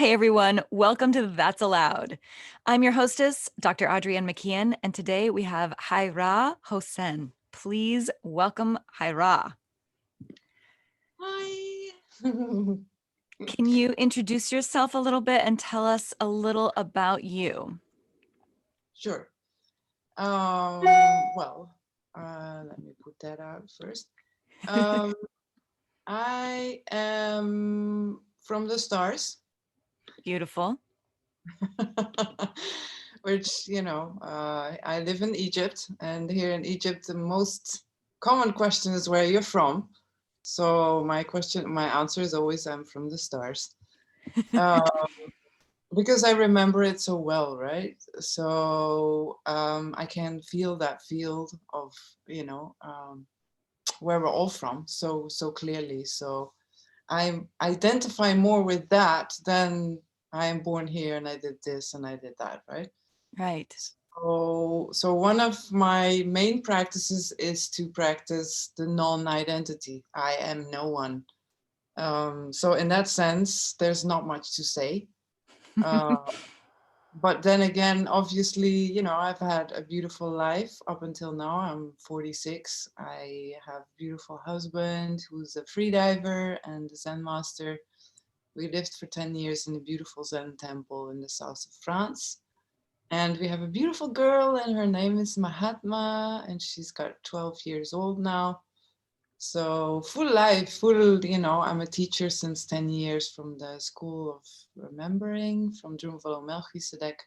Hey everyone, welcome to That's Allowed. I'm your hostess, Dr. Adrienne McKeon, and today we have HiRa Hosen. Please welcome HiRa. Hi. Can you introduce yourself a little bit and tell us a little about you? Sure. Well, let me put that out first. Um, I am from the stars, Beautiful. which, I live in Egypt, and here in Egypt, the most common question is where you're from. So my answer is always I'm from the stars. Uh, because I remember it so well, right? So I can feel that field of, you know, where we're all from so clearly. So I identify more with that than I am born here and I did this and I did that, right? Right. So one of my main practices is to practice the non-identity. I am no one. So in that sense, there's not much to say. Uh, but then again, obviously, I've had a beautiful life up until now. I'm 46. I have a beautiful husband who's a free diver and a Zen master. We lived for 10 years in a beautiful Zen temple in the south of France. And we have a beautiful girl, and her name is Mahatma, and she's got 12 years old now. So full life, I'm a teacher since 10 years from the School of Remembering from Drumvalo Melchizedek.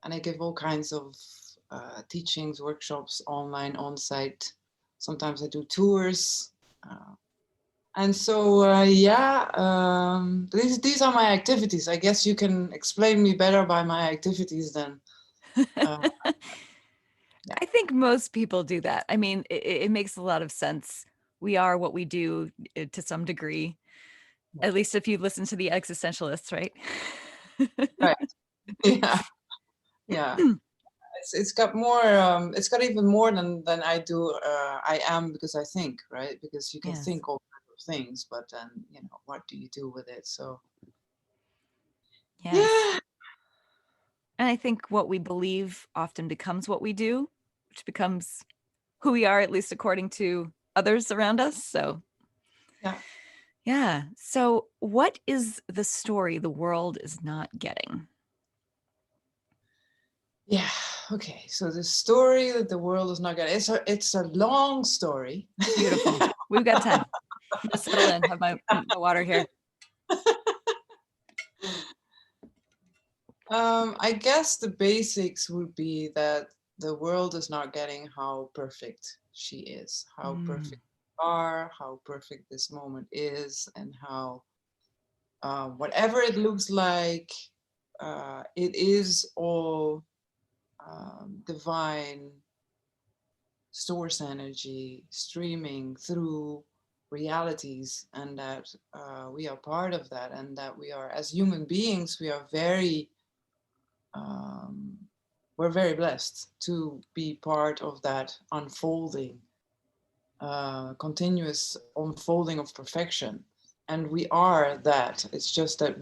And I give all kinds of teachings, workshops, online, on-site. Sometimes I do tours. And so, these are my activities. I guess you can explain me better by my activities than, uh, yeah. I think most people do that. I mean, it makes a lot of sense. We are what we do to some degree, Yeah. at least if you listen to the existentialists, right? Right. Yeah. Yeah. It's got more, it's got even more than I do. I am because I think, right? Because you can Yes. think all kinds of things, but then, what do you do with it? So, Yes. yeah. And I think what we believe often becomes what we do, which becomes who we are, at least according to others around us. So, Yeah. yeah. So, what is the story the world is not getting? Yeah. Okay. So the story that the world is not getting, it's a long story. Beautiful. We've got time. I'm going to settle in, have my water here. I guess the basics would be that the world is not getting how perfect she is, how Mm, perfect we are, how perfect this moment is, and how whatever it looks like, it is all divine source energy streaming through realities, and that we are part of that, and that we are, as human beings, we are um, we're very blessed to be part of that unfolding, continuous unfolding of perfection. And we are that. It's just that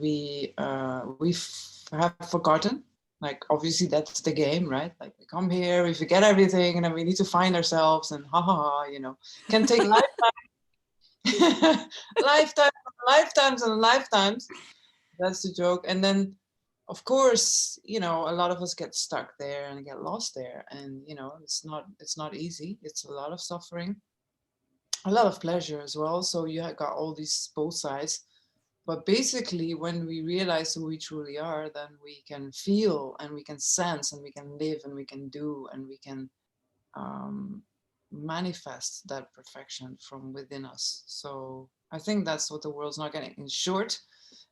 have forgotten. Like, obviously that's the game, right? Like, we come here, we forget everything, and then we need to find ourselves, and ha ha ha, can take lifetimes, lifetimes and lifetimes. That's the joke. And then, of course, a lot of us get stuck there and get lost there, and it's not easy. It's a lot of suffering, a lot of pleasure as well. So you have got all these both sides. But basically, when we realize who we truly are, then we can feel and we can sense and we can live and we can do and we can um, manifest that perfection from within us. So I think that's what the world's not getting, in short.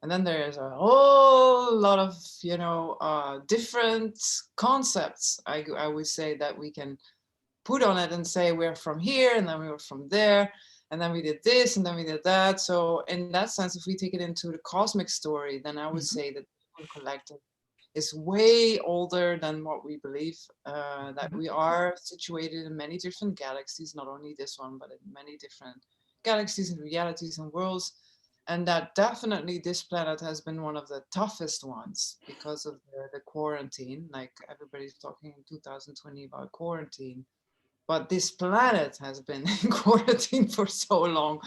And then there's a whole lot of, different concepts, I would say, that we can put on it and say we're from here and then we were from there and then we did this and then we did that. So in that sense, if we take it into the cosmic story, then I would mhm, say that the human collective is way older than what we believe, that mhm. we are situated in many different galaxies, not only this one, but in many different galaxies and realities and worlds. And that definitely this planet has been one of the toughest ones because of the quarantine. Like everybody's talking in 2020 about quarantine, but this planet has been in quarantine for so long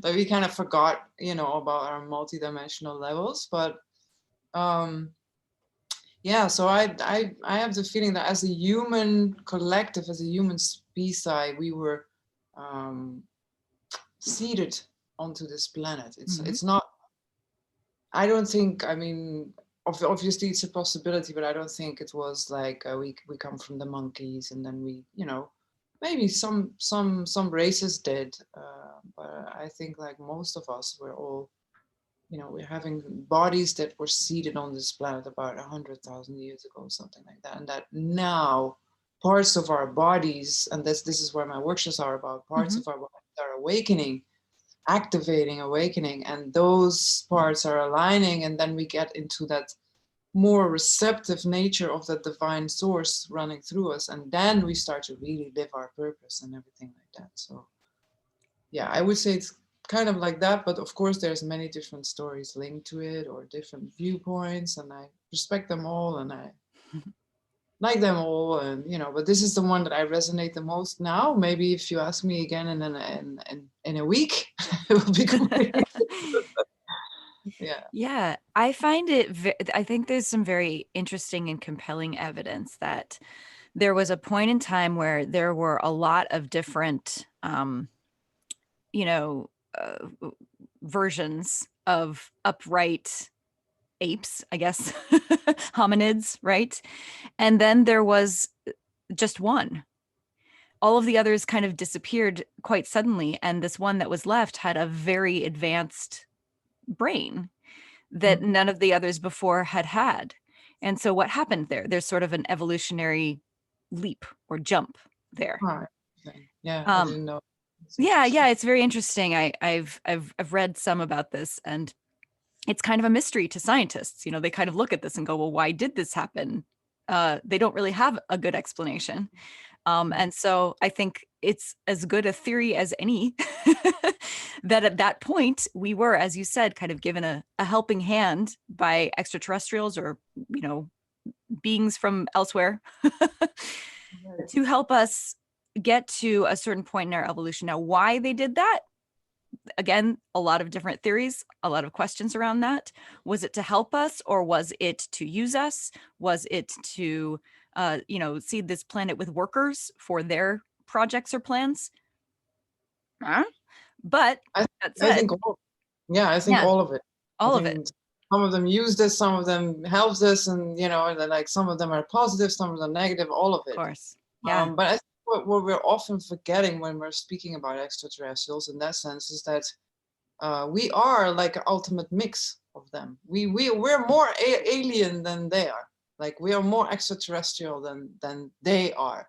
that we kind of forgot, about our multidimensional levels. But yeah, so I have the feeling that as a human collective, as a human species, we were seeded onto this planet. It's not. I don't think. I mean, obviously it's a possibility, but I don't think it was like we come from the monkeys and then we, maybe some races did, but I think like most of us, we're all, we're having bodies that were seeded on this planet about 100,000 years ago, something like that, and that now parts of our bodies, and this is where my workshops are about, parts of our bodies are awakening, activating, awakening, and those parts are aligning, and then we get into that more receptive nature of the divine source running through us, and then we start to really live our purpose and everything like that. So yeah, I would say it's kind of like that, but of course there's many different stories linked to it or different viewpoints, and I respect them all and I like them all, and but this is the one that I resonate the most now. Maybe if you ask me again in a week, it will be completely yeah. Yeah, I find I think there's some very interesting and compelling evidence that there was a point in time where there were a lot of different, you know, uh, versions of upright apes, I guess, hominids, right? And then there was just one. All of the others kind of disappeared quite suddenly, and this one that was left had a very advanced brain that none of the others before had had. And so what happened there? There's sort of an evolutionary leap or jump there. Right. Yeah, I Um, didn't know. It's yeah, interesting. it's very interesting. I've read some about this, and it's kind of a mystery to scientists. They kind of look at this and go, well, why did this happen? They don't really have a good explanation. And so I think it's as good a theory as any that at that point we were, as you said, kind of given a helping hand by extraterrestrials or, beings from elsewhere Right. to help us get to a certain point in our evolution. Now, why they did that? Again, a lot of different theories, a lot of questions around that. Was it to help us, or was it to use us? Was it to, seed this planet with workers for their projects or plans? Huh? But I, that I said, think yeah, I think yeah, all of it. I all of it, think some of them used us, some of them helped us, and and then, like some of them are positive, some of them negative, all of of it. course. Yeah. But I think what we're often forgetting when we're speaking about extraterrestrials in that sense is that we are like an ultimate mix of them. We're more alien than they are. Like we are more extraterrestrial than they are.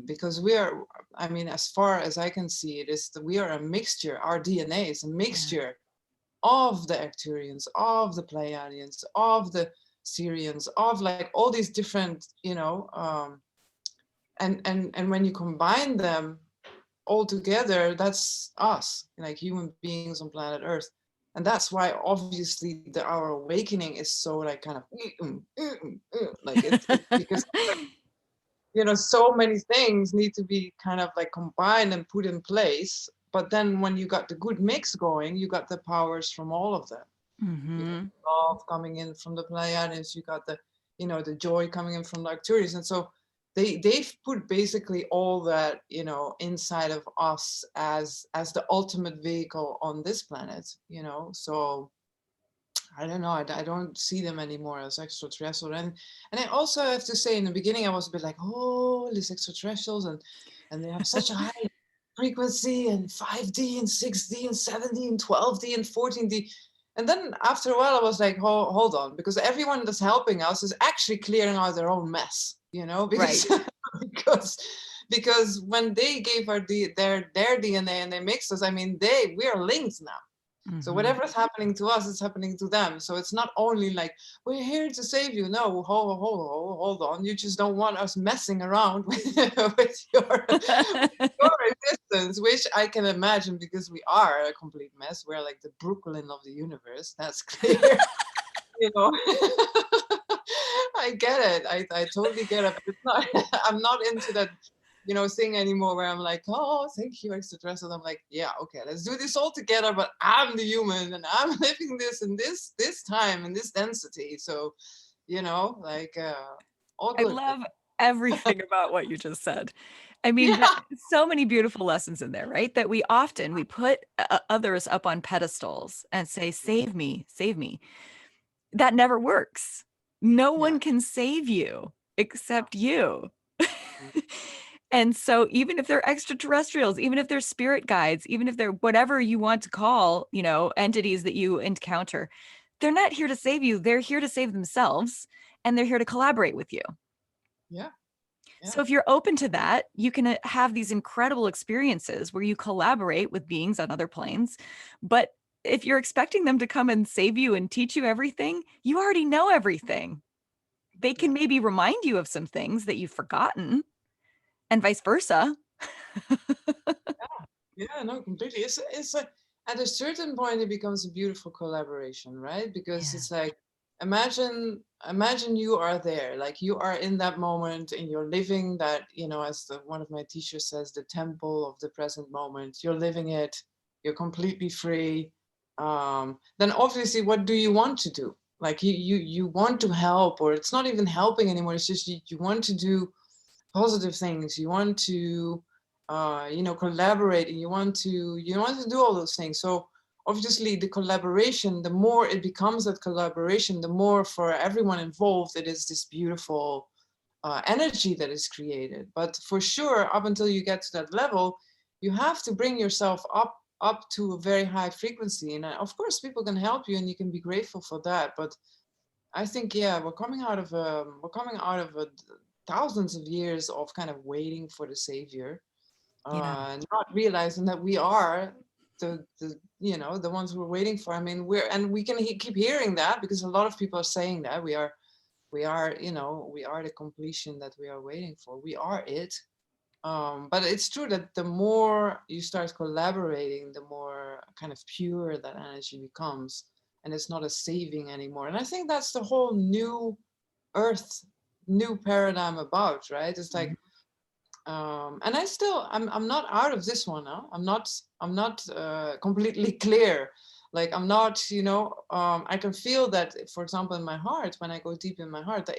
Because we are, I mean, as far as I can see, it is that we are a mixture. Our DNA is a Yeah. mixture of the Arcturians, of the Pleiadians, of the Syrians, of like all these different, and when you combine them all together, that's us, like human beings on planet Earth. And that's why obviously our awakening is so like kind of like it because so many things need to be kind of like combined and put in place. But then when you got the good mix going, you got the powers from all of them. You got Mm-hmm. love coming in from the Pleiadians, you got the joy coming in from the Arcturians. And so they've put basically all that, inside of us as the ultimate vehicle on this planet, so I don't know. I don't see them anymore as extraterrestrial. And I also have to say, in the beginning, I was a bit like, oh, these extraterrestrials, and they have such a high frequency, and 5D and 6D and 7D and 12D and 14D. And then after a while, I was like, hold on, because everyone that's helping us is actually clearing out their own mess, because Right. because when they gave our their DNA and they mixed us, I mean, we are linked now. So Mm-hmm. whatever is happening to us is happening to them. So it's not only like, we're here to save you. No, hold on. You just don't want us messing around with your existence, which I can imagine, because we are a complete mess. We're like the Brooklyn of the universe. That's clear. You know. I get it. I totally get it. But it's not, I'm not into that, thing anymore where I'm like, oh, thank you, extraterrestrials. I'm like, yeah, okay, let's do this all together. But I'm the human, and I'm living this in this time and this density. So, like, all I good. love everything about what you just said. I mean, Yeah, so many beautiful lessons in there, right? That we put others up on pedestals and say, save me, save me. That never works. No yeah, one can save you except you. mm, And so even if they're extraterrestrials, even if they're spirit guides, even if they're whatever you want to call, entities that you encounter, they're not here to save you. They're here to save themselves, and they're here to collaborate with you. yeah, yeah, So if you're open to that, you can have these incredible experiences where you collaborate with beings on other planes. But if you're expecting them to come and save you and teach you everything, you already know everything. They yeah. can maybe remind you of some things that you've forgotten, and vice versa. Yeah, no, completely. At a certain point it becomes a beautiful collaboration, right? Because Yeah. it's like, imagine you are there, like you are in that moment and you're living that, as one of my teachers says, the temple of the present moment. You're living it, you're completely free. Then obviously, what do you want to do? Like you want to help, or it's not even helping anymore. It's just you want to do positive things. You want to collaborate, and you want to do all those things. So obviously the collaboration, the more it becomes that collaboration, the more for everyone involved it is this beautiful energy that is created. But for sure, up until you get to that level, you have to bring yourself up to a very high frequency. And of course people can help you and you can be grateful for that. But I think, yeah, we're coming out of thousands of years of kind of waiting for the savior, Yeah. not realizing that we are the ones we're waiting for. I mean, we can keep hearing that because a lot of people are saying that we are the completion that we are waiting for. We are it. But it's true that the more you start collaborating, the more kind of pure that energy becomes, and it's not a saving anymore. And I think that's the whole new earth, new paradigm about, right? It's like, and I'm not out of this one. Huh? I'm not completely clear. Like I'm not, I can feel that, for example, in my heart, when I go deep in my heart,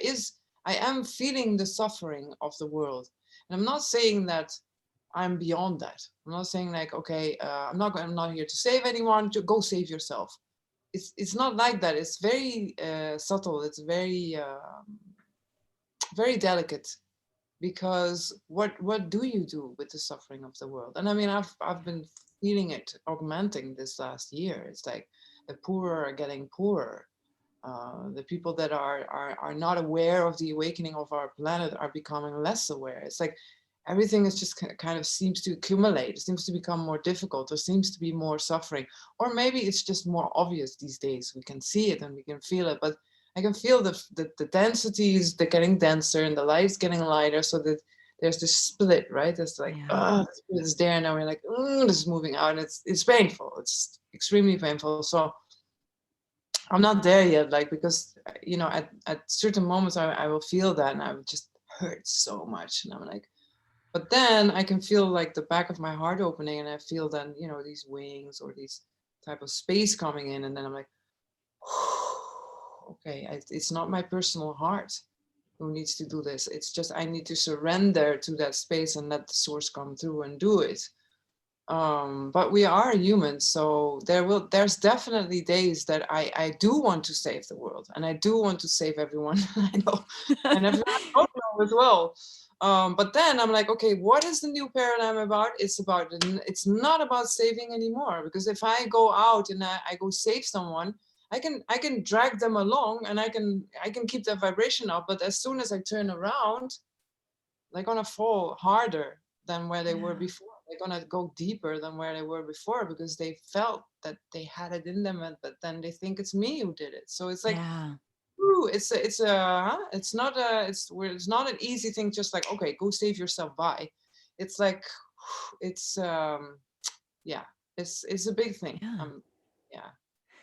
I am feeling the suffering of the world. And I'm not saying that I'm beyond that. I'm not saying like, okay, I'm not here to save anyone. To go save yourself. It's not like that. It's very subtle. It's very delicate, because what do you do with the suffering of the world? And I mean, I've been feeling it augmenting this last year. It's like the poor are getting poorer. The people that are not aware of the awakening of our planet are becoming less aware. It's like everything is just kind of seems to accumulate. It seems to become more difficult. There seems to be more suffering, or maybe it's just more obvious these days. We can see it and we can feel it, but I can feel the densities, they're getting denser and the light's getting lighter, so that there's this split, right? It's like, Yeah. it's there now. We're like, this is moving out, and it's painful. It's extremely painful. So I'm not there yet, like, because at certain moments I will feel that, and I would just hurt so much, and I'm like, but then I can feel like the back of my heart opening, and I feel then these wings or these type of space coming in, and then I'm like, okay, it's not my personal heart who needs to do this. It's just I need to surrender to that space and let the source come through and do it. But we are humans, so there's definitely days that I do want to save the world, and I do want to save everyone I know, and everyone I don't know as well. But then I'm like, okay, what is the new paradigm about? It's not about saving anymore, because if I go out and I go save someone, I can drag them along, and I can keep that vibration up. But as soon as I turn around, they're gonna fall harder than where they were Yeah. before. they're gonna go deeper than where they were before because they felt that they had it in them, but then they think it's me who did it. So it's like, Yeah. ooh, it's not a, it's not an easy thing. Just like, okay, go save yourself. Bye. It's like, it's yeah, it's a big thing. Yeah. Yeah,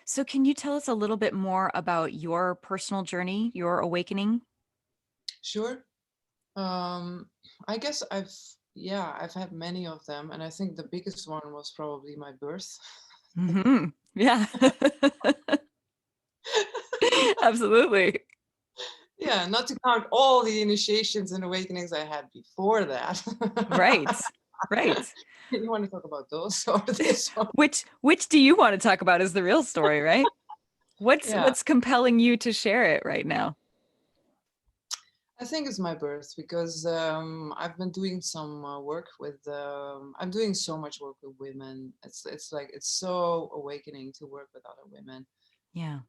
So can you tell us a little bit more about your personal journey, your awakening? sure. Um, I guess I've had many of them, and I think the biggest one was probably my birth. Yeah. Absolutely. Yeah, not to count all the initiations and awakenings I had before that. Right. Right. You want to talk about those or this one? Which do you want to talk about is the real story, right? Yeah, What's compelling you to share it right now? I think it's my birth because I've been doing some work with. I'm doing so much work with women. It's like it's so awakening to work with other women. Yeah.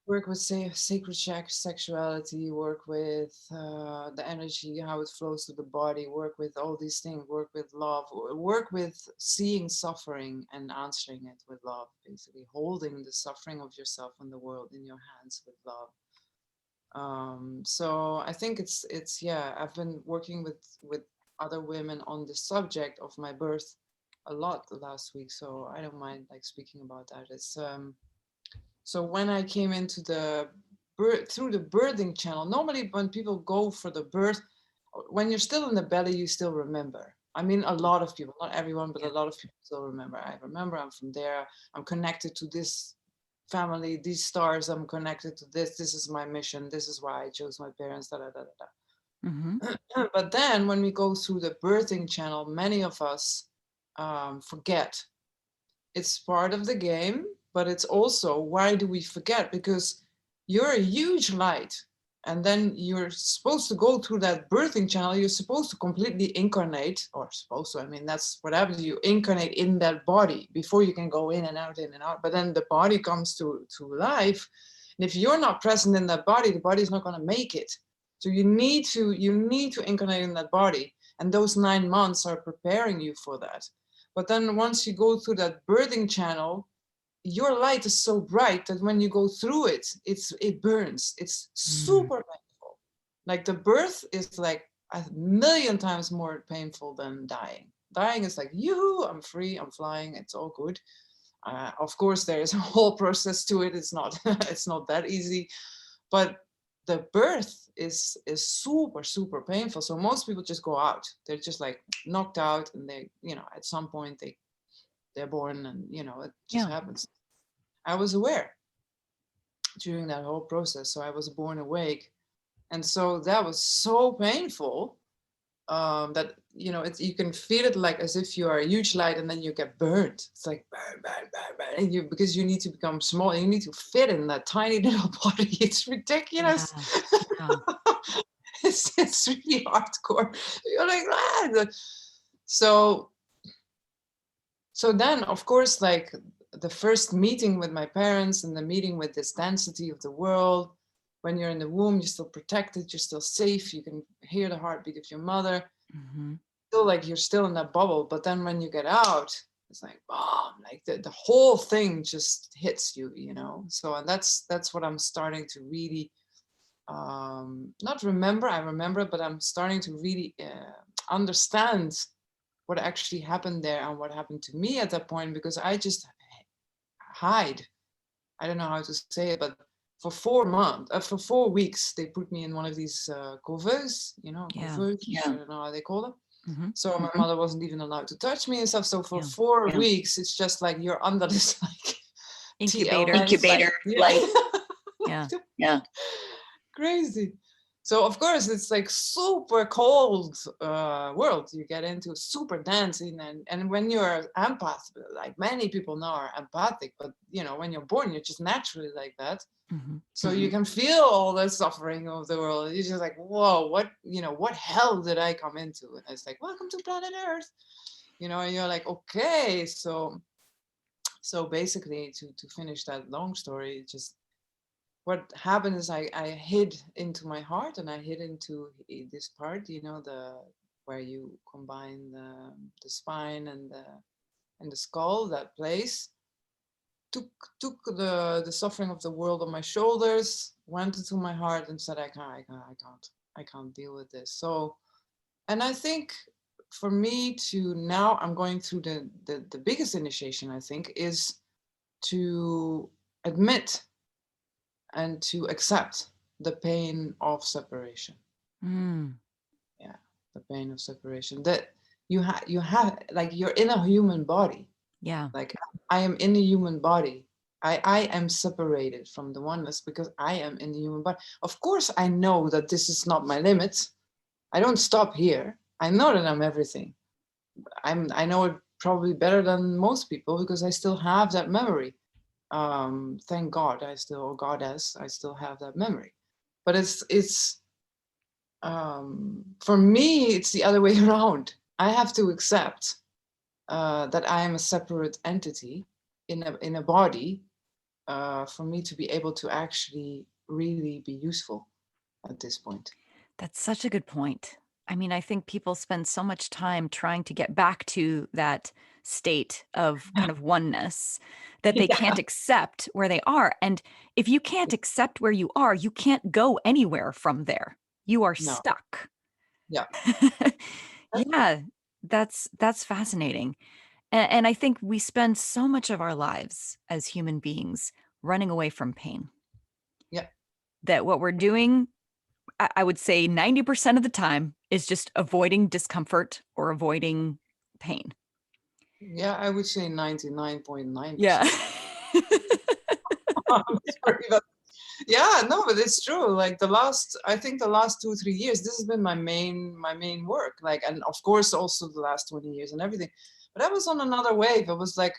Work with sacred sexuality, work with the energy, how it flows through the body, work with all these things, work with love, work with seeing suffering and answering it with love, basically holding the suffering of yourself and the world in your hands with love. So I think it's yeah, I've been working with other women on the subject of my birth a lot the last week, so I don't mind like speaking about that. It's so when I came into the birth through the birthing channel, normally when people go for the birth, when you're still in the belly, you still remember. I mean, a lot of people, not everyone, but a Yeah. lot of people still remember. I remember I'm from there. I'm connected to this family, these stars. I'm connected to this. This is my mission. This is why I chose my parents. Da, da, da, Mm-hmm. da. But then when we go through the birthing channel, many of us forget it's part of the game, but it's also why do we forget? Because you're a huge light, and then you're supposed to go through that birthing channel. You're supposed to completely incarnate, or supposed to, I mean, that's what happens. You incarnate in that body before you can go in and out, in and out. But then the body comes to life. And if you're not present in that body, the body is not going to make it. So you need to incarnate in that body. And those 9 months are preparing you for that. But then once you go through that birthing channel, your light is so bright that when you go through it, it burns. It's Mm. super painful. Like the birth is like a million times more painful than dying. Dying is like, yoo, I'm free, I'm flying, it's all good. Of course, there is a whole process to it. It's not it's not that easy, but the birth is super super painful. So most people just go out. They're just like knocked out, and they, at some point they're born, and it just Yeah. happens. I was aware during that whole process, so I was born awake, and so that was so painful, that it's, you can feel it like as if you are a huge light and then you get burned. It's like burn, burn, burn, burn, and because you need to become small, you need to fit in that tiny little body. It's ridiculous. Yeah. Yeah. It's really hardcore. You're like, ah. So so then, of course, like the first meeting with my parents and the meeting with this density of the world, when you're in the womb, you're still protected, you're still safe, you can hear the heartbeat of your mother, Mm-hmm. still like you're still in that bubble. But then when you get out, it's like bomb, like the whole thing just hits you. So, and that's what I'm starting to really not remember. I remember, but I'm starting to really understand what actually happened there and what happened to me at that point, because I just hide. I don't know how to say it, but for 4 weeks, they put me in one of these couveuse, Yeah. couveuse. Yeah. I don't know how they call them. Mm-hmm. So my mother wasn't even allowed to touch me and stuff. So for Yeah. 4 weeks, it's just like you're under this like TL Incubator. incubator, like, Yeah. yeah, crazy. So of course it's like super cold world you get into, super dancing, and when you're empath, like many people now are empathic, but when you're born, you're just naturally like that. Mm-hmm. So you can feel all the suffering of the world. You're just like, whoa, what hell did I come into? And it's like, welcome to planet Earth. And you're like, okay, so basically to finish that long story, just what happened is I hid into my heart, and I hid into this part, the where you combine the spine and the skull, that place, took the suffering of the world on my shoulders, went into my heart and said, I can't deal with this. So, and I think for me to now, I'm going through the biggest initiation, I think, is to admit and to accept the pain of separation. Mm. Yeah, the pain of separation. That you have, like, you're in a human body. Yeah. Like, I am in a human body. I am separated from the oneness because I am in the human body. Of course, I know that this is not my limit. I don't stop here. I know that I'm everything. I know it probably better than most people because I still have that memory. Thank God, or Goddess, I still have that memory. But it's for me, it's the other way around. I have to accept that I am a separate entity in a body for me to be able to actually really be useful at this point. That's such a good point. I mean, I think people spend so much time trying to get back to that state of kind of oneness that they Yeah. can't accept where they are. And if you can't accept where you are, you can't go anywhere from there. You are No. stuck. Yeah. Yeah, that's fascinating. And I think we spend so much of our lives as human beings running away from pain Yeah. that what we're doing, I would say 90% of the time, is just avoiding discomfort or avoiding pain. Yeah. I would say 99.9%. Yeah. I'm sorry, but yeah, no, but it's true. Like I think the last 2 3 years, this has been my main work. Like, and of course also the last 20 years and everything. But I was on another wave. It was like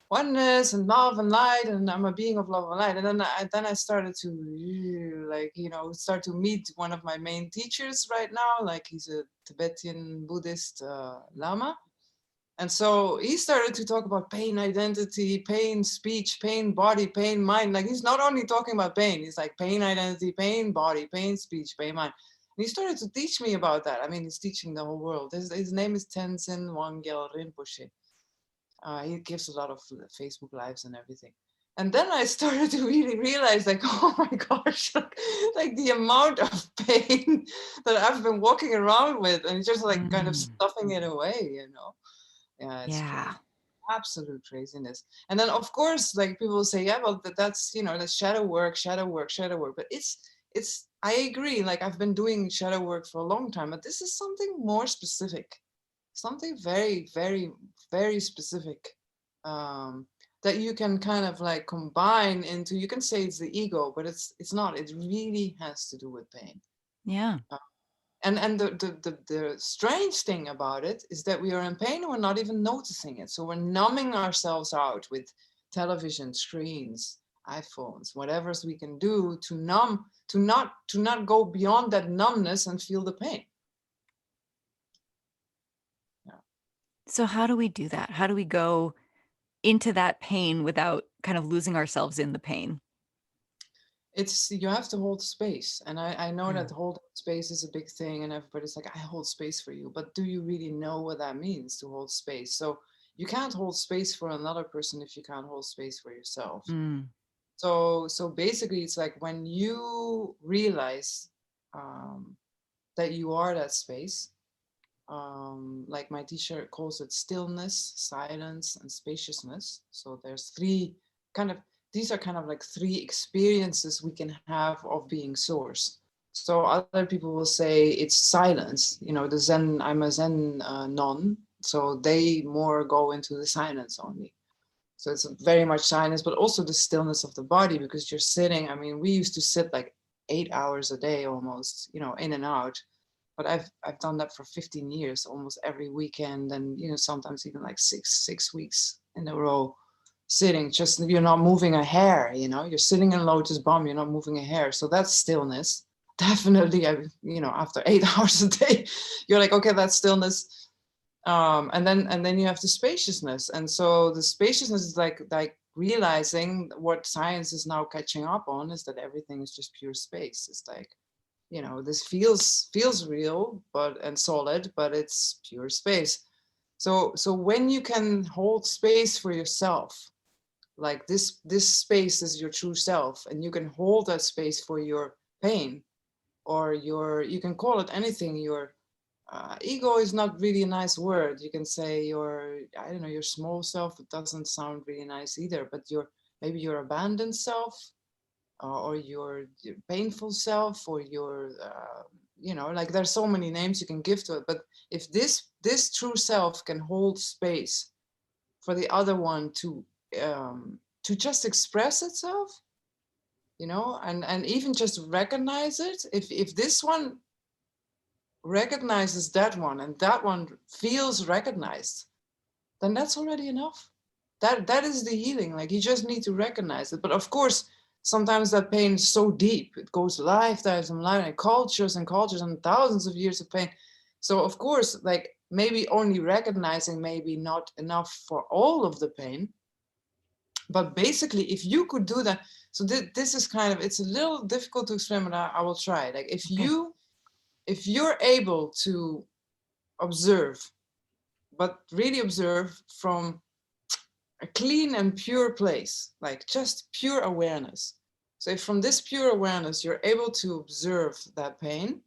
oneness and love and light, and I'm a being of love and light. And then I started to, like, start to meet one of my main teachers right now. Like, he's a Tibetan Buddhist Lama. And so he started to talk about pain identity, pain speech, pain body, pain mind. Like, he's not only talking about pain, he's like pain identity, pain body, pain speech, pain mind. And he started to teach me about that. I mean, he's teaching the whole world. His name is Tenzin Wangyal Rinpoche. He gives a lot of Facebook lives and everything. And then I started to really realize, like, oh my gosh, like the amount of pain that I've been walking around with, and just like kind of Mm, stuffing it away. Yeah, it's yeah. crazy. Absolute craziness. And then of course, like, people say, yeah, well, that's shadow work, shadow work, shadow work. But it's I agree. Like, I've been doing shadow work for a long time, but this is something more specific, something very, very, very specific, um, that you can kind of like combine into. You can say it's the ego, but it's not. It really has to do with pain. Yeah. And the strange thing about it is that we are in pain and we're not even noticing it. So we're numbing ourselves out with television screens, iPhones, whatever we can do to numb, to not go beyond that numbness and feel the pain. Yeah. So how do we do that? How do we go into that pain without kind of losing ourselves in the pain? It's, you have to hold space. And I know Yeah. that holding space is a big thing, and everybody's like, I hold space for you. But do you really know what that means to hold space? So you can't hold space for another person if you can't hold space for yourself. Mm. So basically, it's like when you realize um, that you are that space, like my teacher calls it stillness, silence, and spaciousness. So there's three kind of, these are kind of like three experiences we can have of being source. So other people will say it's silence. The Zen, I'm a Zen non, so they more go into the silence only. So it's very much silence, but also the stillness of the body, because you're sitting. I mean, we used to sit like 8 hours a day almost, in and out. But I've done that for 15 years, almost every weekend, and sometimes even like six weeks in a row, sitting. Just, you're not moving a hair. You're sitting in lotus bomb. You're not moving a hair. So that's stillness. Definitely, after 8 hours a day, you're like, okay, that's stillness. And then you have the spaciousness. And so the spaciousness is like realizing what science is now catching up on, is that everything is just pure space. It's like this feels real, and solid, but it's pure space. So when you can hold space for yourself, like this space is your true self, and you can hold that space for your pain, or you can call it anything. Your ego is not really a nice word. You can say your, I don't know, your small self. It doesn't sound really nice either, but maybe your abandoned self, or your painful self, or your like there's so many names you can give to it. But if this true self can hold space for the other one to just express itself, and even just recognize it, if this one recognizes that one, and that one feels recognized, then that's already enough. That is the healing. Like, you just need to recognize it. But of course, sometimes that pain is so deep, it goes lifetimes and life and cultures and cultures and thousands of years of pain. So of course, like, maybe only recognizing may be not enough for all of the pain. But basically, if you could do that, so this is kind of, it's a little difficult to explain, but I will try. Like, Okay. if you're able to observe, but really observe from a clean and pure place, like just pure awareness. So if from this pure awareness you're able to observe that pain,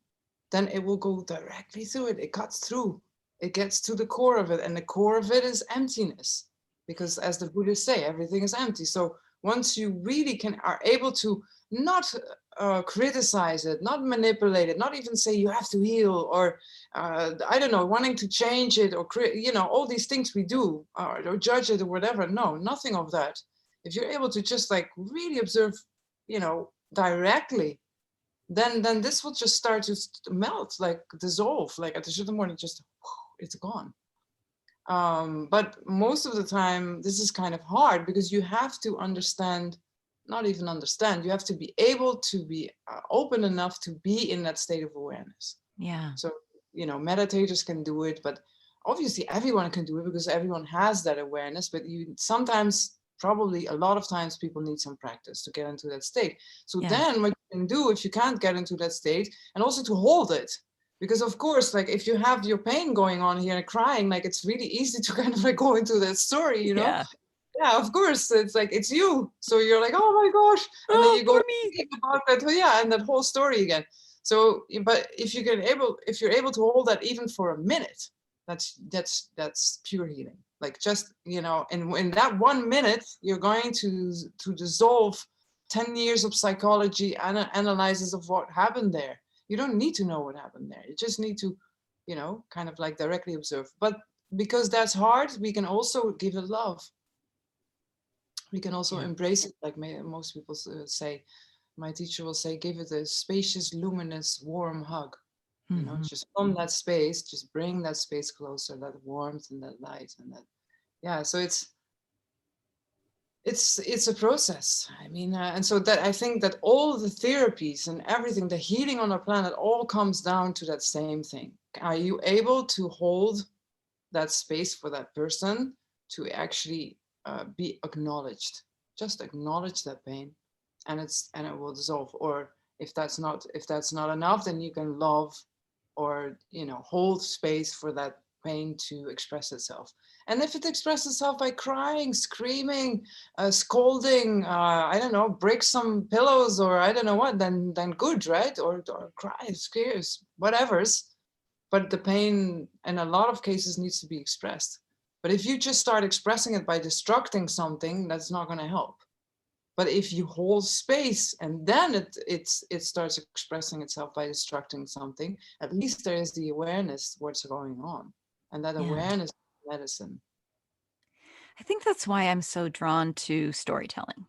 then it will go directly through it. It cuts through. It gets to the core of it, and the core of it is emptiness. Because as the Buddhists say, everything is empty. So once you really are able to not criticize it, not manipulate it, not even say you have to heal, or I don't know, wanting to change it, or all these things we do, or judge it or whatever. No, nothing of that. If you're able to just like really observe, directly, then this will just start to melt, like dissolve, like at a certain point, it's gone. But most of the time, this is kind of hard, because you have to understand, not even understand, you have to be able to be open enough to be in that state of awareness. Yeah. So, meditators can do it, but obviously everyone can do it, because everyone has that awareness. But sometimes, probably a lot of times, people need some practice to get into that state. So Yeah. then what you can do, if you can't get into that state, and also to hold it, because of course, like, if you have your pain going on here and crying, like, it's really easy to kind of like go into that story. Yeah. Yeah, of course, it's like, it's you, so you're like, oh my gosh, and then Oh, you go poor me. think about that. Yeah, and that whole story again. So, but if you're able to hold that even for a minute, that's pure healing. Like, just, in that 1 minute, you're going to dissolve 10 years of psychology analysis of what happened there. You don't need to know what happened there. You just need to, kind of like directly observe. But because that's hard, we can also give it love. We can also embrace it, like most people say. My teacher will say, give it a spacious, luminous, warm hug. Mm-hmm. Just from that space, just bring that space closer, that warmth and that light and that. Yeah, so it's a process. I mean, and so that, I think that all the therapies and everything, the healing on our planet, all comes down to that same thing. Are you able to hold that space for that person to actually be acknowledged? Just acknowledge that pain, and it will dissolve. Or if that's not enough, then you can love, or hold space for that pain to express itself. And if it expresses itself by crying, screaming, scolding, I don't know, break some pillows, or I don't know what, then good, right? Or cry, scares, whatever's. But the pain, in a lot of cases, needs to be expressed. But if you just start expressing it by destructing something, that's not going to help. But if you hold space, and then it starts expressing itself by destructing something, at least there is the awareness what's going on, and that Yeah. awareness is medicine. I think that's why I'm so drawn to storytelling,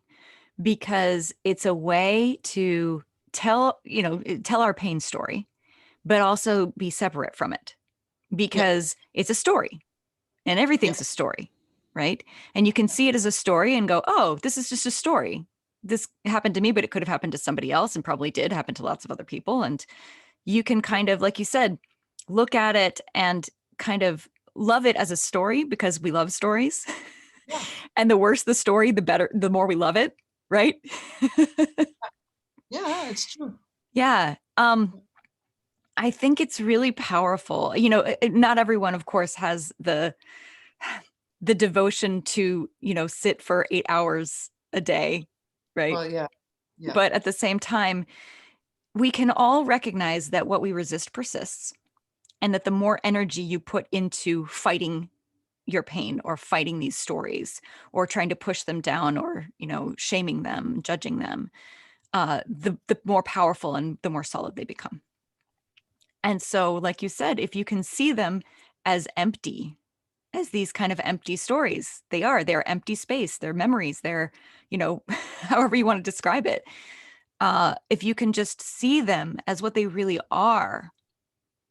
because it's a way to tell our pain story, but also be separate from it, Yeah, because it's a story and yeah, everything's a story, right? And you can see it as a story and go, oh, this is just a story. This happened to me, but it could have happened to somebody else, and probably did happen to lots of other people. And you can kind of, like you said, look at it and kind of love it as a story, because we love stories. yeah, And the worse the story, the better, the more we love it, right? yeah, it's true. Yeah. I think it's really powerful. Not everyone, of course, has the devotion to, sit for 8 hours a day, right? Well, yeah, yeah, But at the same time, we can all recognize that what we resist persists, and that the more energy you put into fighting your pain or fighting these stories or trying to push them down or, shaming them, judging them, the more powerful and the more solid they become. And so, like you said, if you can see them as empty, as these kind of empty stories, they're empty space, they're memories, they're, however you want to describe it. If you can just see them as what they really are,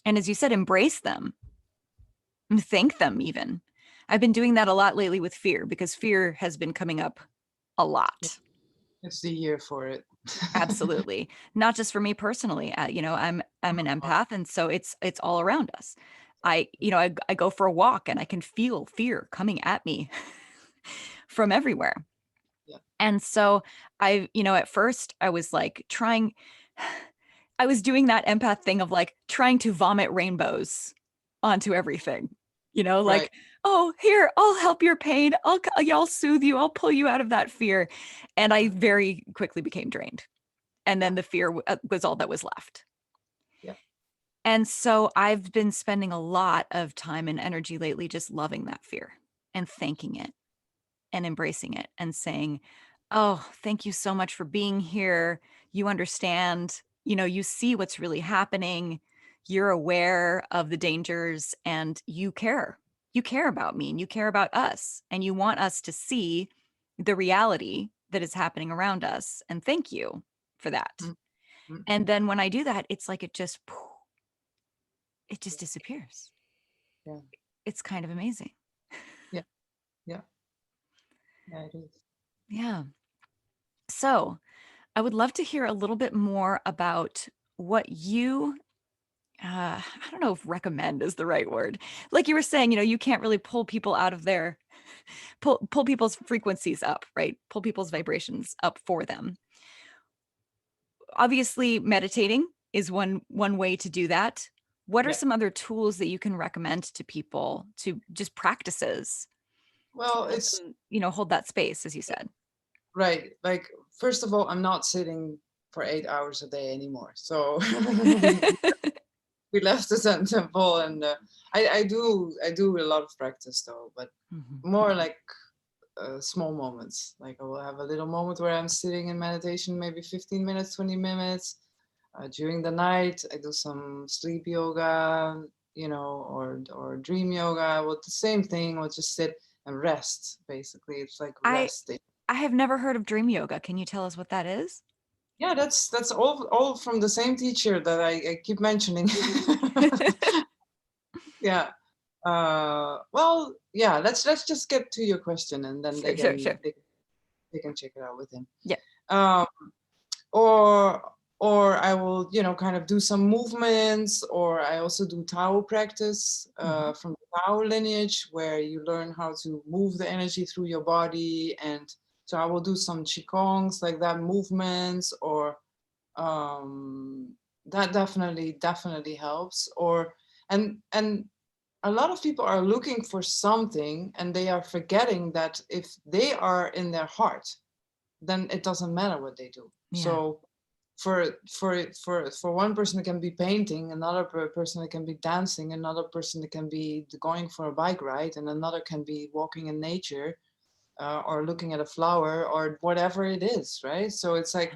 and as you said, embrace them and thank them even. I've been doing that a lot lately with fear, because fear has been coming up a yeah. lot. It's the year for it. Absolutely. Not just for me personally. I'm an empath, and so it's all around us. I go for a walk and I can feel fear coming at me from everywhere. Yeah, And so at first I was like I was doing that empath thing of like trying to vomit rainbows onto everything. right. Like, oh, here, I'll help your pain. I'll soothe you. I'll pull you out of that fear. And I Yeah, very quickly became drained. And yeah, then the fear was all that was left. yeah. And so I've been spending a lot of time and energy lately just loving that fear and thanking it and embracing it and saying, "Oh, thank you so much for being here. You understand, you see what's really happening. You're aware of the dangers and you care. You care about me and you care about us and you want us to see the reality that is happening around us. And thank you for that." Mm, mm, And then when I do that, it's like it just disappears. yeah, It's kind of amazing. yeah, yeah, yeah, it is. Yeah. So, I would love to hear a little bit more about what you I don't know if recommend is the right word. Like you were saying, you can't really pull people out of their pull people's frequencies up, right? Pull people's vibrations up for them. Obviously, meditating is one way to do that. What are Yeah. some other tools that you can recommend to people, to just practices to Well, help it's them, hold that space, as you said? right. Like, first of all, I'm not sitting for 8 hours a day anymore. So we left the Zen temple, and I do a lot of practice though, but Mhm. more like small moments. Like I will have a little moment where I'm sitting in meditation, maybe 15 minutes, 20 minutes. During the night, I do some sleep yoga, or dream yoga. Well, the same thing. I'll just sit and rest. Basically, it's like I resting. I have never heard of dream yoga. Can you tell us what that is? Yeah, that's all from the same teacher that I keep mentioning. Yeah. Well, yeah. Let's just get to your question, and then they Sure, sure, can sure. they can check it out with him. Yeah. Um, or I will, kind of do some movements, or I also do Tao practice Mhm. from the Tao lineage, where you learn how to move the energy through your body. And so I will do some Qigongs like that, movements, or that definitely helps. Or and a lot of people are looking for something, and they are forgetting that if they are in their heart, then it doesn't matter what they do. Yeah. So for one person it can be painting, another person it can be dancing, another person it can be going for a bike ride, and another can be walking in nature, or looking at a flower, or whatever it is, right? So it's like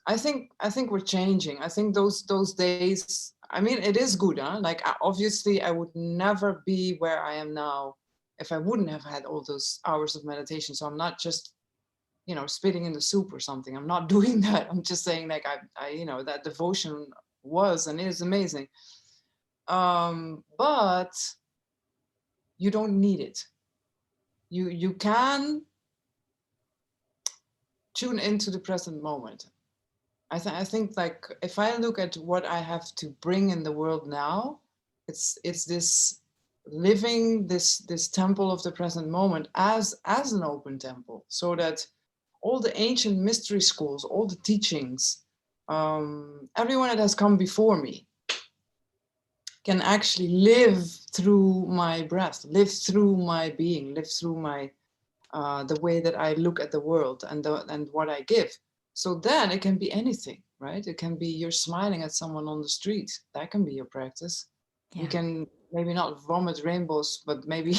I think we're changing. I think those days. I mean, it is good, huh? Like obviously, I would never be where I am now if I wouldn't have had all those hours of meditation. So I'm not just spitting in the soup or something. I'm not doing that. I'm just saying like I that devotion was and is amazing. But you don't need it. You can tune into the present moment. I think like if I look at what I have to bring in the world now, it's this living this temple of the present moment as an open temple, so that all the ancient mystery schools, all the teachings, everyone that has come before me, can actually live through my breath, live through my being, live through my the way that I look at the world and what I give. So then it can be anything, right? It can be you're smiling at someone on the street. That can be your practice. Yeah. You can maybe not vomit rainbows, but maybe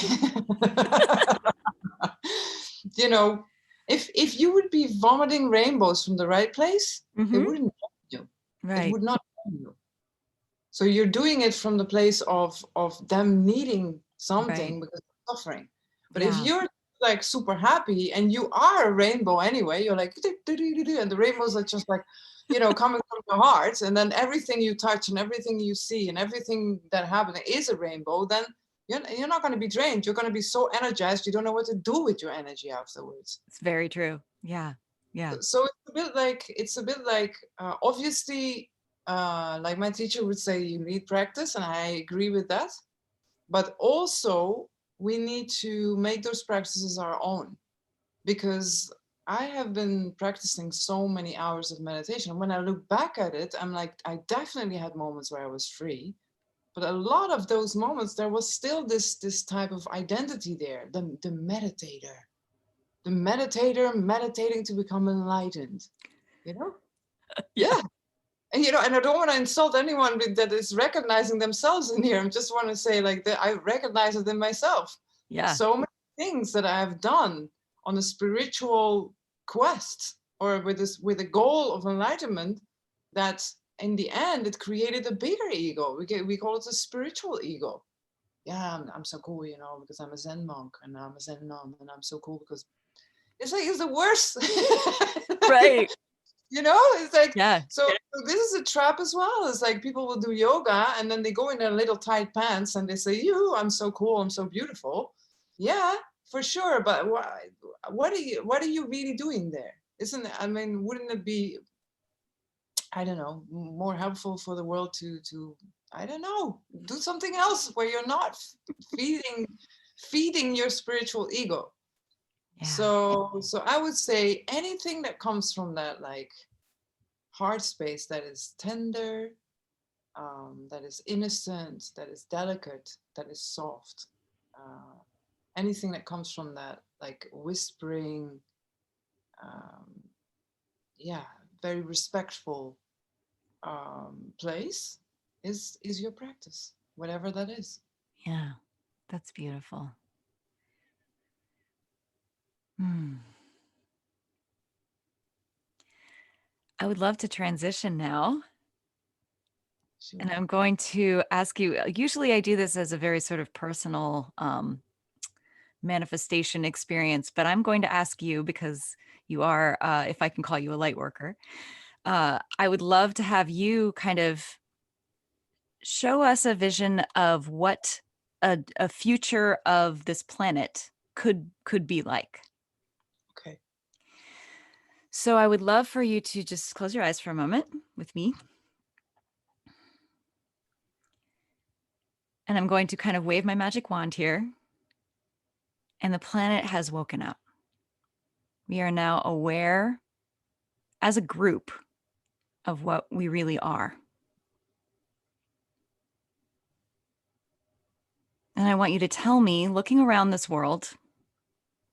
you know, if you would be vomiting rainbows from the right place, it wouldn't harm you. It would not harm you. So you're doing it from the place of them needing something because of suffering. But if you're like super happy and you are a rainbow anyway, you're like, and the rainbows are just like, you know, coming from your heart, and then everything you touch and everything you see and everything that happens is a rainbow, then you're not going to be drained. You're going to be so energized, you don't know what to do with your energy afterwards. It's very true. Yeah. Yeah. So it's a bit like obviously like my teacher would say, you need practice, and I agree with that. But also we need to make those practices our own, because I have been practicing so many hours of meditation. When I look back at it, I'm like, I definitely had moments where I was free, but a lot of those moments there was still this type of identity there, the meditator. The meditator meditating to become enlightened, you know? Yeah. And, you know, and I don't want to insult anyone that is recognizing themselves in here. I just want to say, like, that I recognize it in myself. Yeah. So many things that I have done on a spiritual quest or with a goal of enlightenment, that in the end it created a bigger ego. We call it a spiritual ego. Yeah, I'm so cool, you know, because I'm a Zen monk and I'm a Zen nun, and I'm so cool because it's like it's the worst. Right. You know, it's like, yeah. So this is a trap as well. It's like people will do yoga and then they go in their little tight pants and they say, I'm so cool, I'm so beautiful. Yeah, for sure. But what are you really doing there? Isn't it, I mean, wouldn't it be, I don't know, more helpful for the world to I don't know, do something else where you're not feeding your spiritual ego. Yeah. So I would say anything that comes from that, like, heart space that is tender, that is innocent, that is delicate, that is soft. Anything that comes from that, like whispering, um, yeah, very respectful place is your practice, whatever that is. Yeah, that's beautiful. Hmm. I would love to transition now. Sure. And I'm going to ask you, usually I do this as a very sort of personal manifestation experience, but I'm going to ask you because you are, if I can call you a light worker, I would love to have you kind of show us a vision of what a future of this planet could be like. Okay. So I would love for you to just close your eyes for a moment with me. And I'm going to kind of wave my magic wand here. And the planet has woken up. We are now aware as a group of what we really are. And I want you to tell me, looking around this world,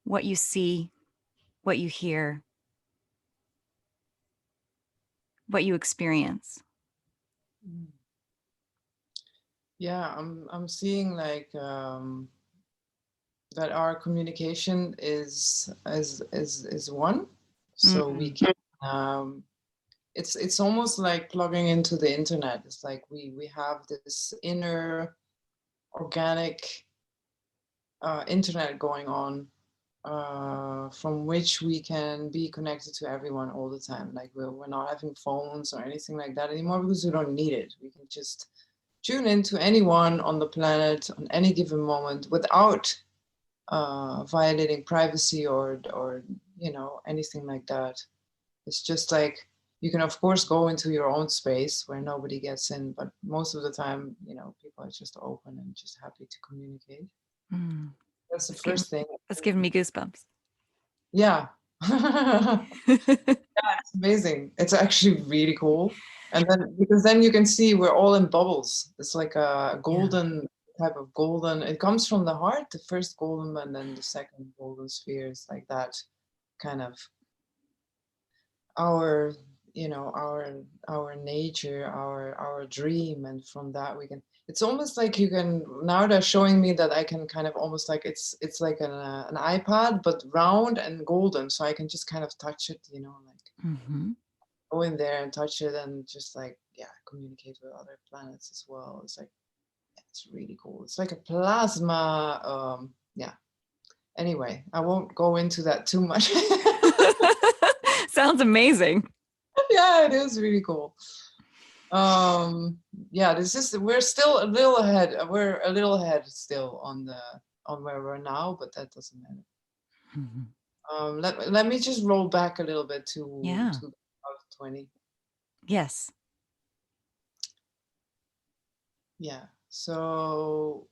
what you see, what you hear, what you experience. Yeah, I'm seeing like that our communication is one, so we can it's almost like plugging into the internet. It's like we have this inner organic internet going on, from which we can be connected to everyone all the time. Like we're not having phones or anything like that anymore because we don't need it. We can just tune into anyone on the planet on any given moment without violating privacy or you know, anything like that. It's just like you can of course go into your own space where nobody gets in, but most of the time, you know, people are just open and just happy to communicate. That's the first thing. That's giving me goosebumps. Yeah. Yeah, it's amazing. It's actually really cool. And then, because then you can see we're all in bubbles. It's like a Yeah. golden type of golden. It comes from the heart, the first golden, and then the second golden sphere is like that kind of our, you know, our nature, our dream, and from that we can. It's almost like you can, now they're showing me that I can kind of almost like it's like an iPad but round and golden, so I can just kind of touch it, you know, like go in there and touch it and just like, yeah, communicate with other planets as well. It's like, yeah, it's really cool. It's like a plasma. Yeah. Anyway, I won't go into that too much. Sounds amazing. Yeah, it is really cool. Yeah, this is, we're still a little ahead. We're a little ahead still on where we're now, but that doesn't matter. Let me just roll back a little bit to Yeah. 2020. Yes. Yeah. So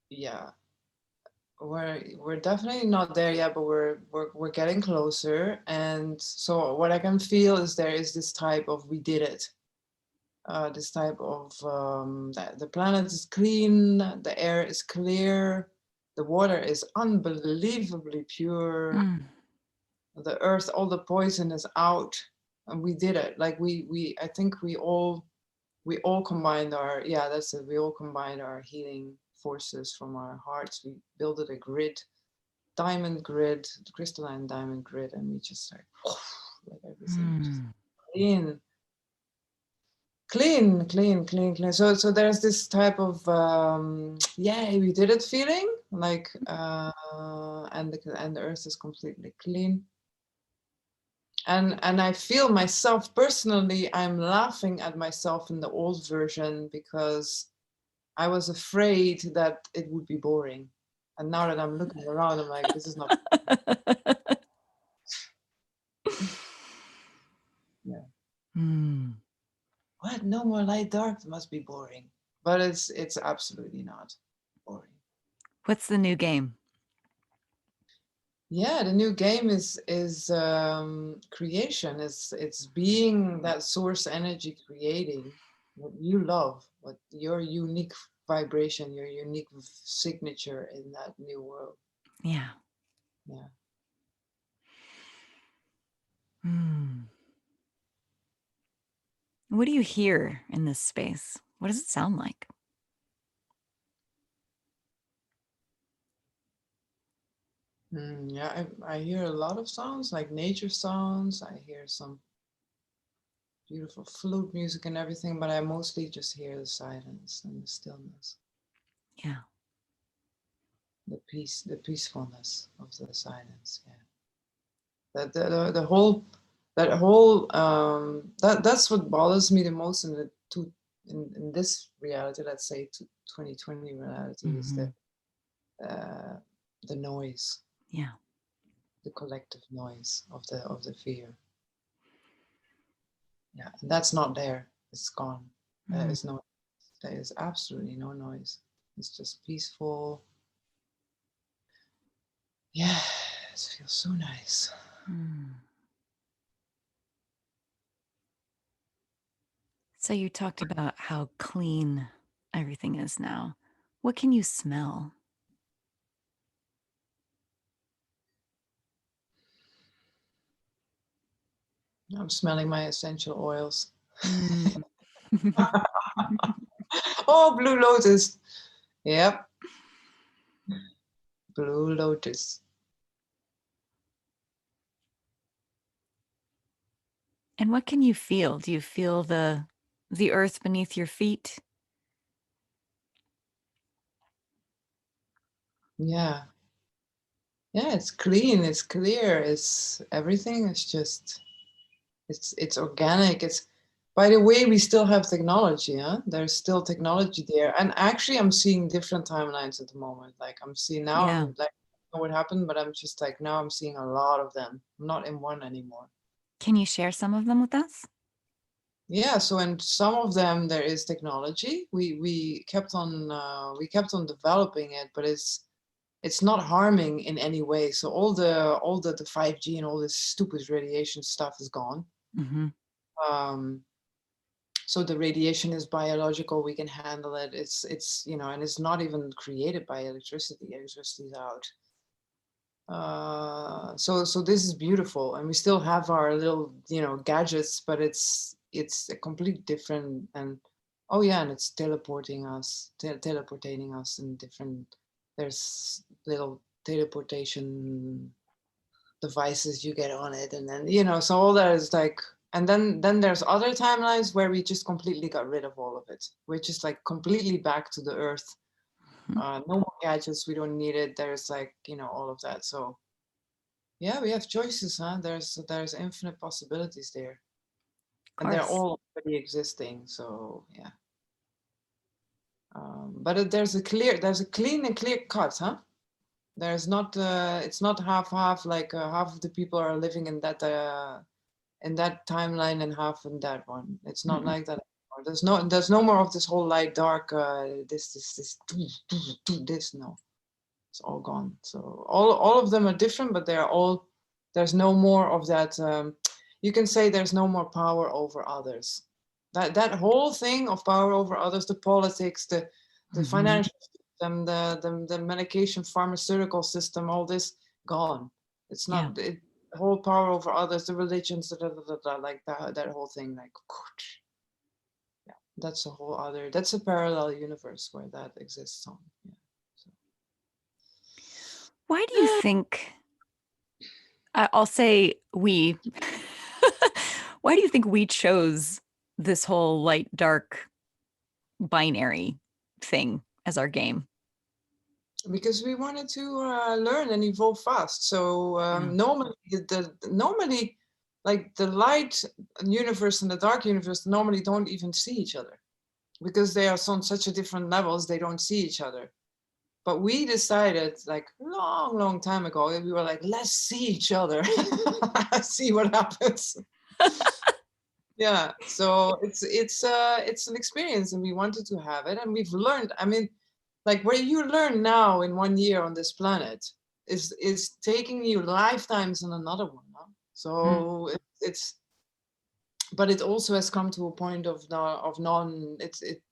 yeah, we're definitely not there yet, but we're getting closer. And so what I can feel is there is this type of we did it. This type of the planet is clean, the air is clear, the water is unbelievably pure, the earth, all the poison is out, and we did it. Like we I think we all combined our, yeah, that's it, we all combined our healing forces from our hearts. We built a grid, diamond grid, crystalline diamond grid, and we just like everything just clean. So there's this type of yeah, we did it feeling like, and the earth is completely clean. And I feel myself personally, I'm laughing at myself in the old version because I was afraid that it would be boring. And now that I'm looking around, I'm like, this is not. Yeah. What? No more light dark? It must be boring. But it's absolutely not boring. What's the new game? Yeah, the new game is creation. It's being that source energy, creating what you love, what your unique vibration, your unique signature in that new world. Yeah. Yeah. What do you hear in this space? What does it sound like? Yeah, I hear a lot of sounds, like nature sounds. I hear some beautiful flute music and everything, but I mostly just hear the silence and the stillness. Yeah. The peace, the peacefulness of the silence. Yeah. The whole, that's what bothers me the most in in this reality, let's say 2020 reality, is the noise. Yeah. The collective noise of the fear. Yeah, and that's not there. It's gone. There is no. There is absolutely no noise. It's just peaceful. Yeah, it feels so nice. So you talked about how clean everything is now. What can you smell? I'm smelling my essential oils. Oh, Blue Lotus. Yep. Blue Lotus. And what can you feel? Do you feel the earth beneath your feet? Yeah. Yeah, it's clean, it's clear, it's everything is just it's organic. It's, by the way, we still have technology, huh? There's still technology there. And actually I'm seeing different timelines at the moment. Like I'm seeing now, Yeah. I'm like, I don't know what happened, but I'm just like, now I'm seeing a lot of them. I'm not in one anymore. Can you share some of them with us? Yeah, so in some of them there is technology. We kept on developing it, but it's not harming in any way. So all the 5G and all this stupid radiation stuff is gone. So the radiation is biological, we can handle it. It's and it's not even created by electricity. Electricity is out. So this is beautiful, and we still have our little gadgets, but it's a complete different. And oh yeah, and it's teleporting us, teleportating us in different. There's little teleportation devices you get on it, and then so all that is like. And then there's other timelines where we just completely got rid of all of it. We're just like completely back to the earth. No more gadgets, we don't need it. There's like all of that. So yeah, we have choices, huh? There's infinite possibilities there, Of and they're course. all already existing. So yeah, but there's a clean and clear cut, huh? There's not it's not half like half of the people are living in that timeline and half in that one. It's not Mm-mm. like that anymore. There's no more of this whole light dark this. No, it's all gone. So all of them are different, but they're all. There's no more of that. You can say there's no more power over others. That whole thing of power over others, the politics, the Mm-hmm. financial system, the medication, pharmaceutical system, all this gone. It's Yeah. not the whole power over others, the religions, like that whole thing, like yeah, that's a whole other. That's a parallel universe where that exists on. Yeah. So. Why do you think, I'll say we, why do you think we chose this whole light dark binary thing as our game? Because we wanted to learn and evolve fast. So Yeah. normally, like the light universe and the dark universe normally don't even see each other because they are on such a different levels. They don't see each other. But we decided like long time ago, we were like, let's see each other, see what happens. Yeah. So it's an experience, and we wanted to have it, and we've learned. I mean, like where you learn now in 1 year on this planet is taking you lifetimes in another one. Huh? Mm. So it's but it also has come to a point of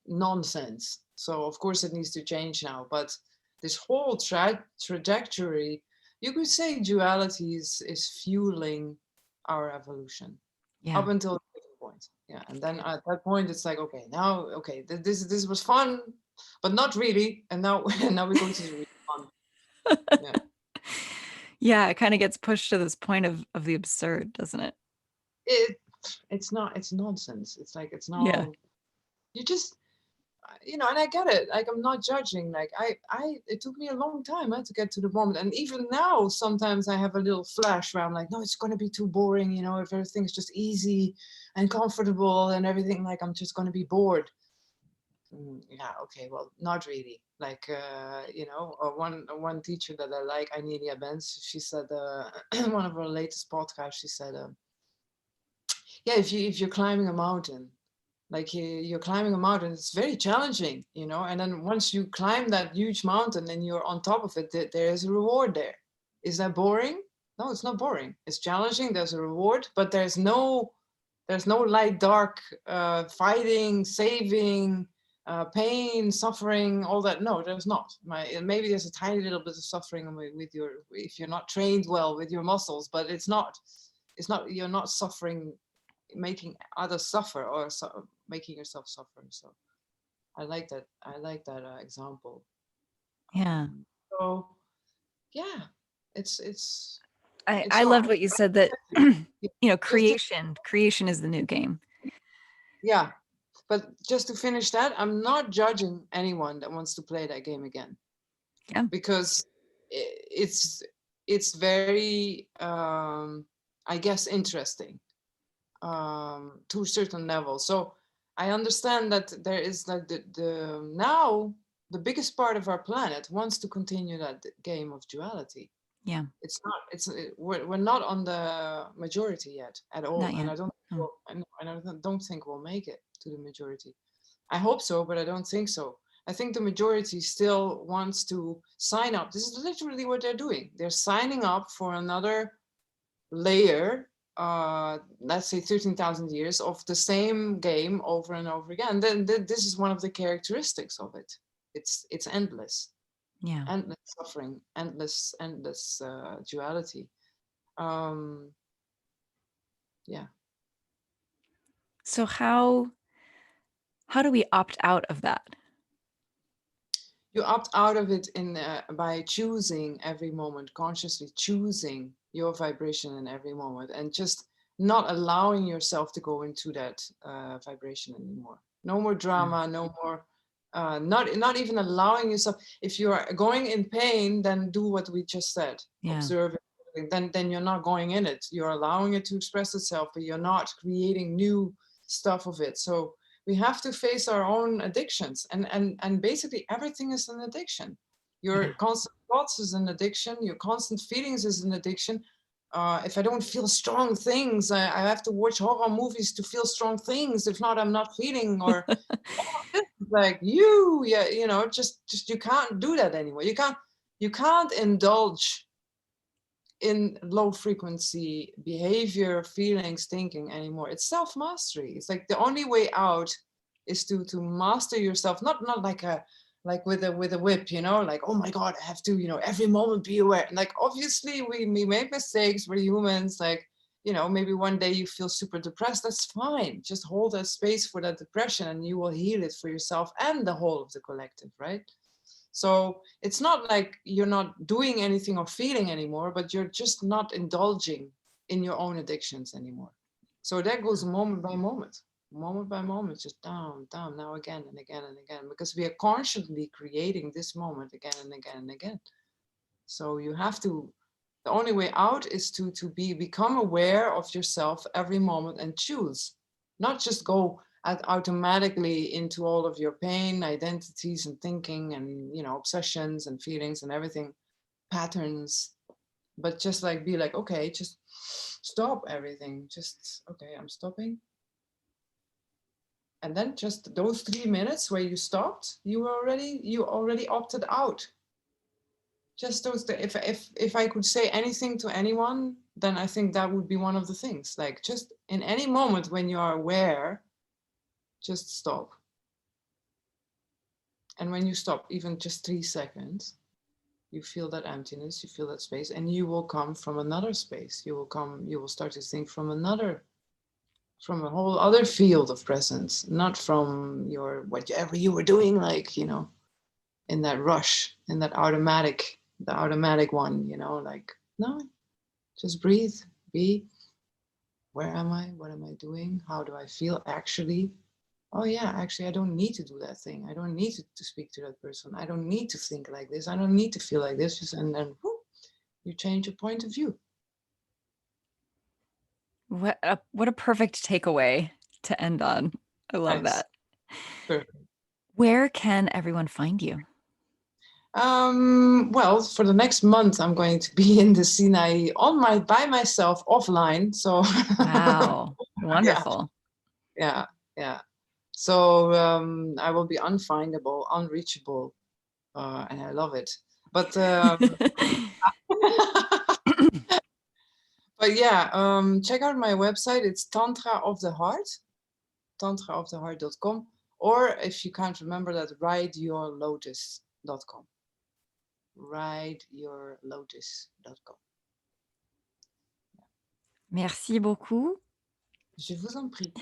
nonsense. So of course it needs to change now. But this whole trajectory, you could say duality is fueling our evolution Yeah. up until a certain point. Yeah, and then at that point it's like, okay, now okay, this was fun, but not really, and now now we go to the really fun. Yeah, Yeah, it kind of gets pushed to this point of the absurd, doesn't it? it it's nonsense. It's like it's Yeah. no you just and I get it. Like I'm not judging. Like I it took me a long time to get to the moment, and even now sometimes I have a little flash where I'm like, no, it's going to be too boring. If everything's just easy and comfortable and everything, like I'm just going to be bored. Yeah, okay, well, not really. Like one teacher that I like, Anelia Benz, she said one of her latest podcasts, she said yeah, if you're climbing a mountain, like you're climbing a mountain, it's very challenging, and then once you climb that huge mountain and you're on top of it, there is a reward there. Is that boring? No, it's not boring. It's challenging, there's a reward, but there's no light dark fighting, saving, pain, suffering, all that. No, there's not. Maybe there's a tiny little bit of suffering with your, if you're not trained well with your muscles, but it's not you're not suffering, making others suffer, or making yourself suffer. So I like that example. Yeah. So yeah, it's it's I so loved what you said that, just to, creation is the new game. yeah. But just to finish that, I'm not judging anyone that wants to play that game again, Yeah. because it's very I guess interesting to a certain level. So I understand that there is like the now the biggest part of our planet wants to continue that game of duality. Yeah. It's not it's we're not on the majority yet at Not all, and yet. Oh. I don't think we'll make it to the majority. I hope so, but I don't think so. I think the majority still wants to sign up. This is literally what they're doing. They're signing up for another layer let's say 13,000 years of the same game over and over again, then this is one of the characteristics of it. It's endless, Yeah. endless suffering, endless duality. Yeah. So how do we opt out of that? You opt out of it by choosing every moment, consciously choosing your vibration in every moment, and just not allowing yourself to go into that vibration anymore. No more drama, no more, not even allowing yourself. If you are going in pain, then do what we just said. Yeah. Observe it. Then you're not going in it. You're allowing it to express itself, but you're not creating new stuff of it. So we have to face our own addictions, and basically everything is an addiction. Your constant thoughts is an addiction, your constant feelings is an addiction. If I don't feel strong things, I have to watch horror movies to feel strong things. If not, I'm not feeling. Or like yeah, just you can't do that anymore. You can't indulge in low frequency behavior, feelings, thinking anymore. It's self-mastery. It's like the only way out is to master yourself, not like with a whip, like, oh my God, I have to, every moment be aware. And like, obviously we make mistakes, we're humans, like, maybe one day you feel super depressed, that's fine. Just hold that space for that depression and you will heal it for yourself and the whole of the collective, right? So it's not like you're not doing anything or feeling anymore, but you're just not indulging in your own addictions anymore. So that goes moment by moment, just down, down, now again and again and again, because we are constantly creating this moment again and again and again. So you have to, the only way out is to become aware of yourself every moment and choose, not just go automatically into all of your pain, identities and thinking and, obsessions and feelings and everything, patterns, but just like be like, okay, just stop everything. Just, okay, I'm stopping. And then just those 3 minutes where you stopped, you already opted out. Just those, if I could say anything to anyone, then I think that would be one of the things. Like, just in any moment when you are aware, just stop. And when you stop, even just 3 seconds, you feel that emptiness, you feel that space, and you will come from another space. You will start to think from a whole other field of presence, not from your whatever you were doing, like, in that rush, in that the automatic one, like, no, just breathe, be, where am I? What am I doing? How do I feel actually? Oh yeah, actually, I don't need to do that thing. I don't need to speak to that person. I don't need to think like this. I don't need to feel like this. And then whoop, you change your point of view. What a perfect takeaway to end on. I love Nice. that. Perfect. Where can everyone find you? Well, for the next month, I'm going to be in the Sinai by myself offline. So Wow. Wonderful. yeah. So I will be unfindable, unreachable, and I love it. But but yeah, check out my website. It's Tantra of the Heart, tantraoftheheart.com, or if you can't remember that, rideyourlotus.com. Rideyourlotus.com. Merci beaucoup. Je vous en prie.